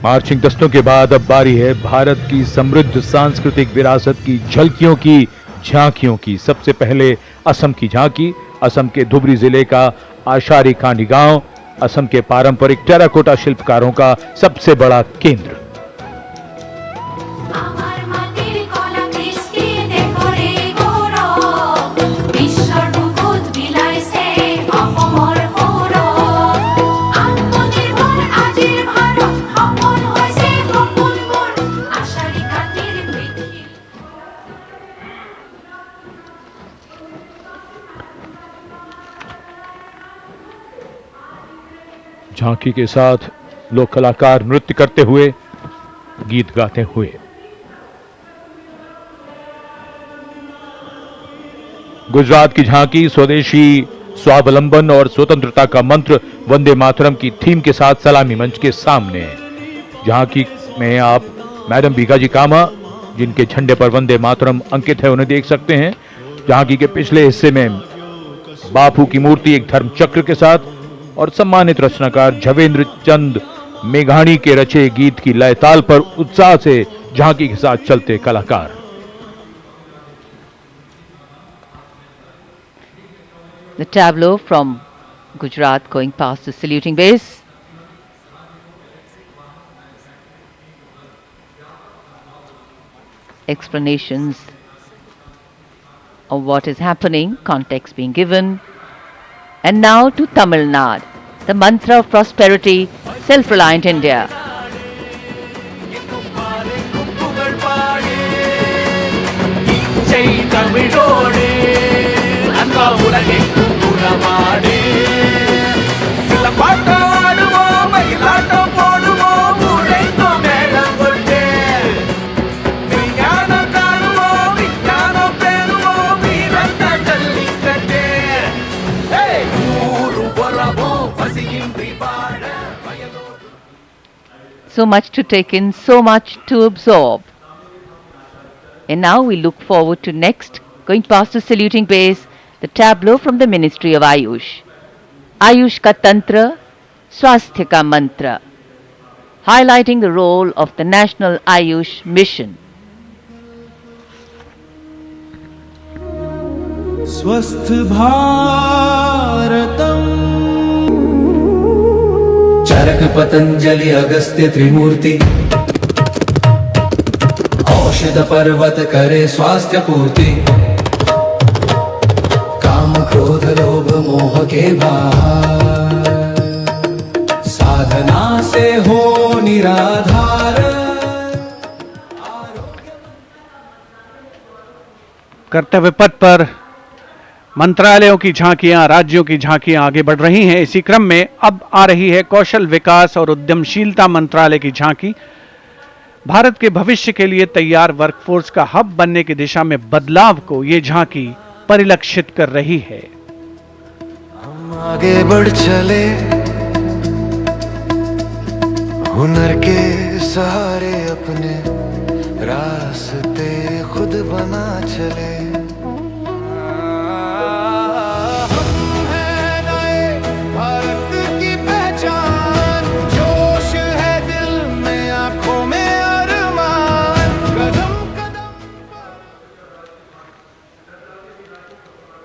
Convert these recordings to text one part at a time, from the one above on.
Marching दस्तों के बाद अब बारी है भारत की समृद्ध सांस्कृतिक विरासत की झलकियों की, झांकियों की। सबसे पहले असम की झांकी, असम के धुबरी जिले का आशारी कांडी गांव, असम के पारंपरिक टेराकोटा शिल्पकारों का सबसे बड़ा केंद्र। झांकी के साथ लोक कलाकार नृत्य करते हुए, गीत गाते हुए। गुजरात की झांकी स्वदेशी, स्वावलंबन और स्वतंत्रता का मंत्र वंदे मातरम की थीम के साथ सलामी मंच के सामने। झांकी में आप मैडम भीखाजी कामा, जिनके झंडे पर वंदे मातरम अंकित है, उन्हें देख सकते हैं। झांकी के पिछले हिस्से में बापू की मूर्ति एक धर्म चक्र के साथ और सम्मानित रचनाकार झवेंद्र चंद मेघाणी के रचे गीत की लय ताल पर उत्साह से झांकी के साथ चलते कलाकार। The tableau from Gujarat going past the saluting base. Explanations of what is happening, context being given. And now to Tamil Nadu, the mantra of prosperity, self-reliant India. So much to take in, so much to absorb. And now we look forward to next, going past the saluting base, the tableau from the Ministry of Ayush. Ayush ka Tantra, Swasthya ka Mantra, highlighting the role of the National Ayush Mission. स्वस्थ भारतम चरक पतंजलि अगस्त्य त्रिमूर्ति औषध पर्वत करे स्वास्थ्य पूर्ति काम क्रोध लोभ मोह के बाहर साधना से हो निराधार। कर्तव्य पथ पर मंत्रालयों की झांकियां, राज्यों की झांकियां आगे बढ़ रही हैं। इसी क्रम में अब आ रही है कौशल विकास और उद्यमशीलता मंत्रालय की झांकी। भारत के भविष्य के लिए तैयार वर्कफोर्स का हब बनने की दिशा में बदलाव को ये झांकी परिलक्षित कर रही है। हम आगे बढ़ चले हुनर के सहारे, अपने रास्ते खुद बना चले।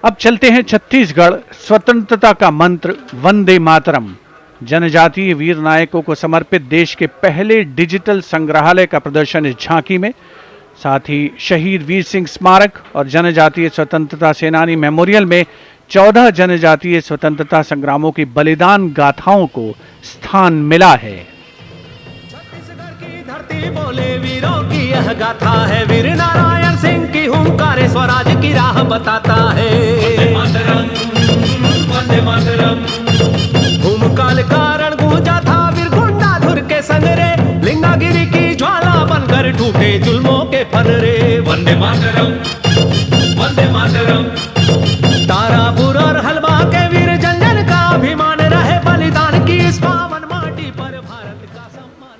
अब चलते हैं छत्तीसगढ़। स्वतंत्रता का मंत्र वंदे मातरम, जनजातीय वीर नायकों को समर्पित देश के पहले डिजिटल संग्रहालय का प्रदर्शन इस झांकी में। साथ ही शहीद वीर सिंह स्मारक और जनजातीय स्वतंत्रता सेनानी मेमोरियल में 14 जनजातीय स्वतंत्रता संग्रामों की बलिदान गाथाओं को स्थान मिला है। छत्तीसगढ़ की धरती बोले वीरों की यह गाथा है, वीर नारायण सिंह की हुंकार स्वराज की राह बताता है। वंदे मातरम भूमकाल कारण गूंजा था वीर गुंडाधुर के संग रे, लिंगागिरी की ज्वाला बनकर टूटे जुल्मों के फनरे। वंदे मातरम, वंदे मातरम। तारापुर और हलवा के वीर जंजन का अभिमान रहे, बलिदान की इस पावन माटी पर भारत का सम्मान।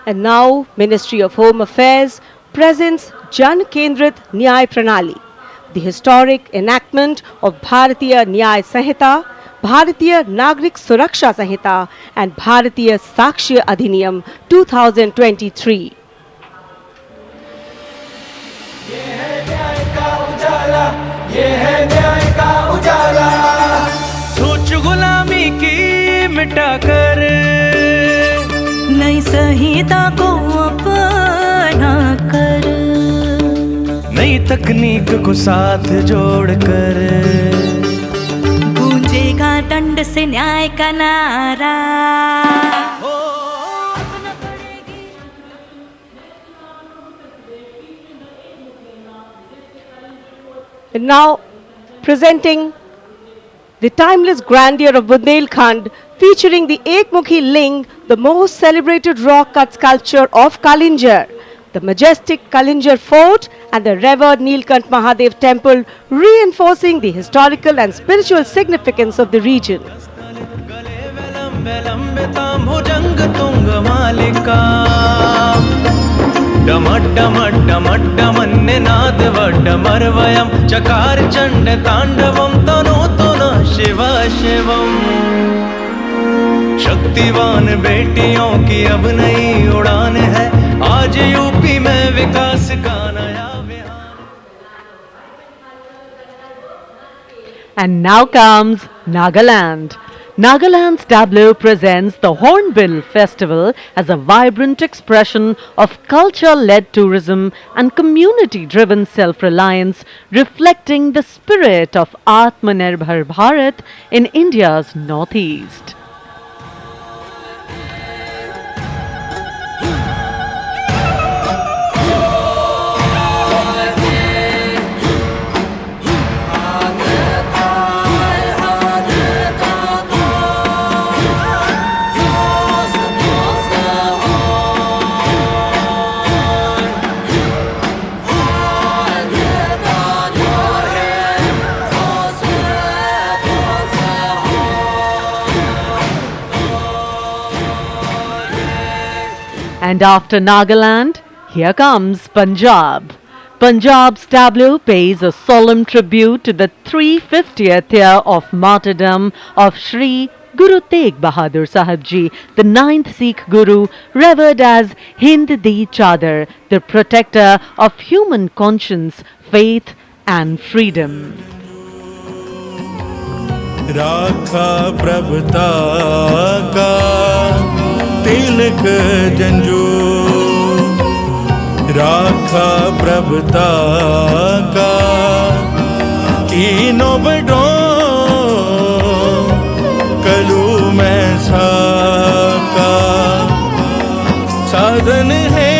And now Ministry of Home Affairs presents Jan Kendrit Nyay Pranali, the historic enactment of Bharatiya Nyay Sanhita, Bharatiya Nagrik Suraksha Sanhita and Bharatiya Sakshya Adhiniyam 2023. सोच गुलामी की मिटाकर नई संहिता को अपना कर, नई तकनीक को साथ जोड़कर गूंजेगा दंड से न्याय का नारा। And now presenting the timeless grandeur of Bundelkhand, featuring the Ekmukhi Ling, the most celebrated rock cut sculpture of Kalinjar, the majestic Kalinjar Fort and the revered Nilkant Mahadev Temple, reinforcing the historical and spiritual significance of the region. डमड्डमड्डमड्डमन्निनादवड्डमर्वयं चकार चण्ड ताण्डवं तनोतु न शिव शिवम्। शक्तिवान बेटियों की अब नई उड़ान है, आज UP में विकास का नया Vihaan. And now comes Nagaland. Nagaland's tableau presents the Hornbill Festival as a vibrant expression of culture-led tourism and community-driven self-reliance, reflecting the spirit of Atmanirbhar Bharat in India's northeast. And after Nagaland, here comes Punjab. Punjab's tableau pays a solemn tribute to the 350th year of martyrdom of Shri Guru Tegh Bahadur Sahib Ji, the 9th Sikh Guru, revered as Hind Di Chadar, the protector of human conscience, faith and freedom. राखा प्रभुता का तिलक जंजू, राखा प्रभुता का कीनो बडो कलू में साका साधन है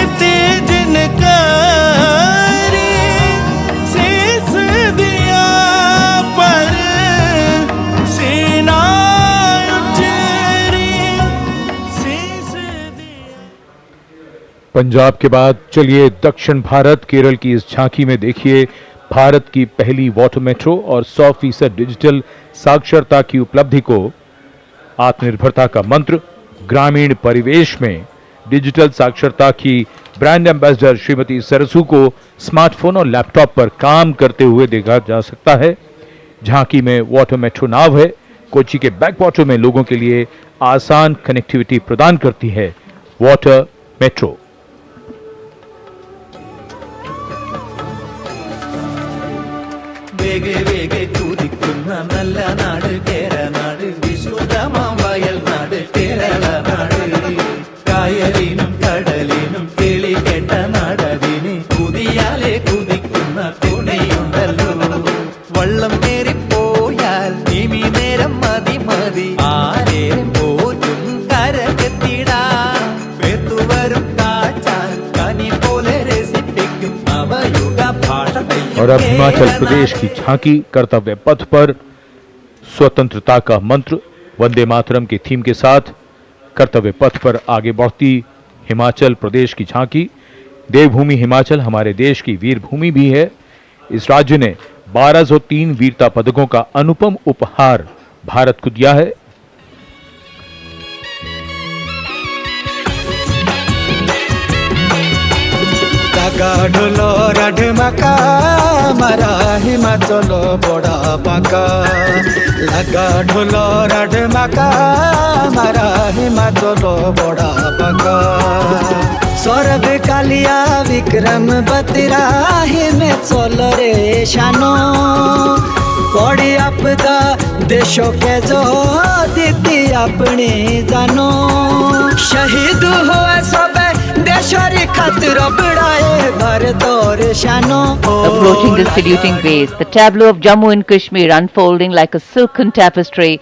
इते जिनका पंजाब के बाद चलिए दक्षिण भारत केरल की इस झांकी में देखिए भारत की पहली वाटर मेट्रो और 100% डिजिटल साक्षरता की उपलब्धि को। आत्मनिर्भरता का मंत्र, ग्रामीण परिवेश में डिजिटल साक्षरता की ब्रांड एम्बेसडर श्रीमती सरसू को स्मार्टफोन और लैपटॉप पर काम करते हुए देखा जा सकता है। झांकी में वाटर मेट्रो नाव है, कोच्चि के बैकवाटर में लोगों के लिए आसान कनेक्टिविटी प्रदान करती है वाटर मेट्रो। വേഗേ വേഗേ കുതിക്കുന്ന നല്ല നാട് കേരനാട്, വിശുദ്ധമാം വയൽ നാട് കേരള നാട്, കായലിനും കടലിനും കിളി കേട്ട നാടതിന് കുതിയാലെ കുതിക്കുന്ന തുണിയുണ്ടല്ലോ, വള്ളം കേറിപ്പോയാൽ ഇനി നേരം മതി മതി ആരെ പോറ്റും കരകെത്തിടാം, പേത്തുവരും കാച്ചാൽ കനി പോലെ രസിപ്പിക്കും നവയുഗ ഭാഷ। और अब हिमाचल प्रदेश की झांकी कर्तव्य पथ पर स्वतंत्रता का मंत्र वंदे मातरम की थीम के साथ कर्तव्य पथ पर आगे बढ़ती हिमाचल प्रदेश की झांकी। देवभूमि हिमाचल हमारे देश की वीर भूमि भी है। इस राज्य ने 1203 वीरता पदकों का अनुपम उपहार भारत को दिया है। লাগা ঢোলো রাঢমাকা মারা হিমাচল বড়া বাঁকা লাগা ঢোলো রাঢমাকা মারা হিমাচল বড়া বাঁকা সরব কালিয়া বিক্রম বতরা হিমে চল রে শানো पड़ी आपदा देशों के जो दीदी अपनी जानो शहीद हुए सब देशरी खातिर बढ़ाए भारत और शानो Approaching the saluting base, the tableau of Jammu and Kashmir unfolding like a silken tapestry,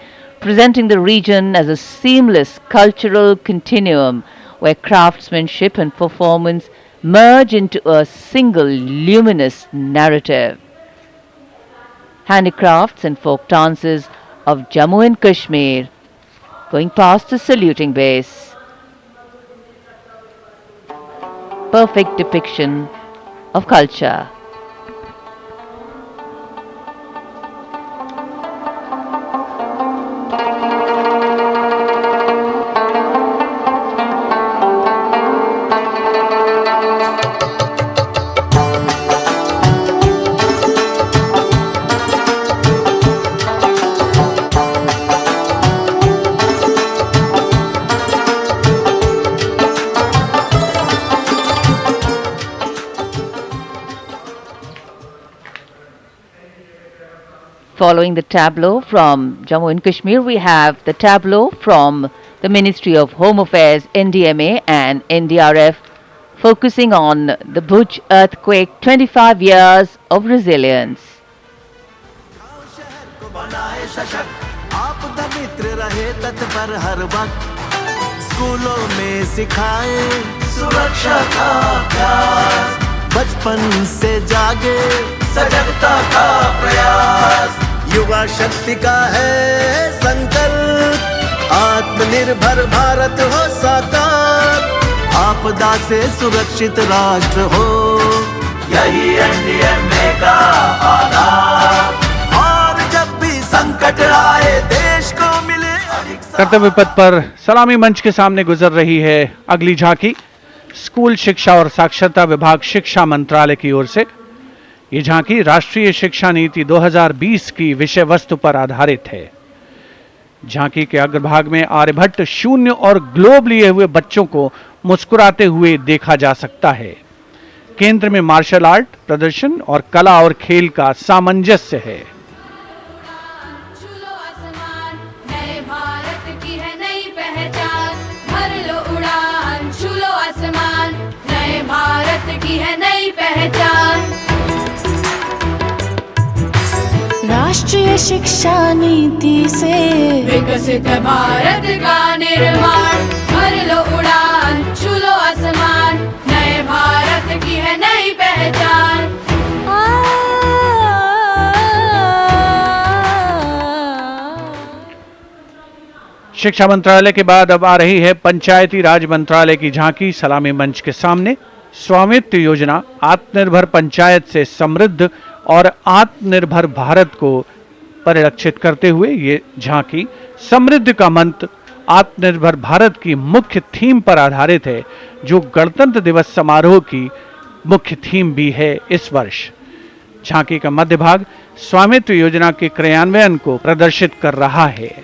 presenting the region as a seamless cultural continuum where craftsmanship and performance merge into a single luminous narrative. Handicrafts and folk dances of Jammu and Kashmir going past the saluting base. Perfect depiction of culture. Following the tableau from Jammu and Kashmir, we have the tableau from the Ministry of Home Affairs, NDMA and NDRF, focusing on the Bhuj earthquake, 25 years of resilience. बनाए सशक्त आपदा मित्र रहे तत्पर हर वक्त स्कूलों में सिखाए सुरक्षा का अभ्यास बचपन से जागे सजगता का प्रयास युवा शक्ति का है संकल्प आत्मनिर्भर भारत हो साकार आपदा से सुरक्षित राष्ट्र हो यही एनडीएमए का आधार और जब भी संकट आए देश को मिले कर्तव्य पथ पर सलामी मंच के सामने गुजर रही है अगली झांकी। स्कूल शिक्षा और साक्षरता विभाग शिक्षा मंत्रालय की ओर से ये झांकी राष्ट्रीय शिक्षा नीति 2020 की विषय वस्तु पर आधारित है। झांकी के अग्रभाग में आर्यभट्ट, शून्य और ग्लोब लिए हुए बच्चों को मुस्कुराते हुए देखा जा सकता है। केंद्र में मार्शल आर्ट प्रदर्शन और कला और खेल का सामंजस्य है। राष्ट्रीय शिक्षा नीति से विकसित भारत का निर्माण भर लो उड़ान छू लो आसमान नए भारत की है नई पहचान। शिक्षा मंत्रालय के बाद अब आ रही है पंचायती राज मंत्रालय की झांकी सलामी मंच के सामने। स्वामित्व योजना आत्मनिर्भर पंचायत से समृद्ध और आत्मनिर्भर भारत को परिलक्षित करते हुए ये झांकी समृद्धि का मंत्र आत्मनिर्भर भारत की मुख्य थीम पर आधारित है, जो गणतंत्र दिवस समारोह की मुख्य थीम भी है इस वर्ष। झांकी का मध्य भाग स्वामित्व योजना के क्रियान्वयन को प्रदर्शित कर रहा है।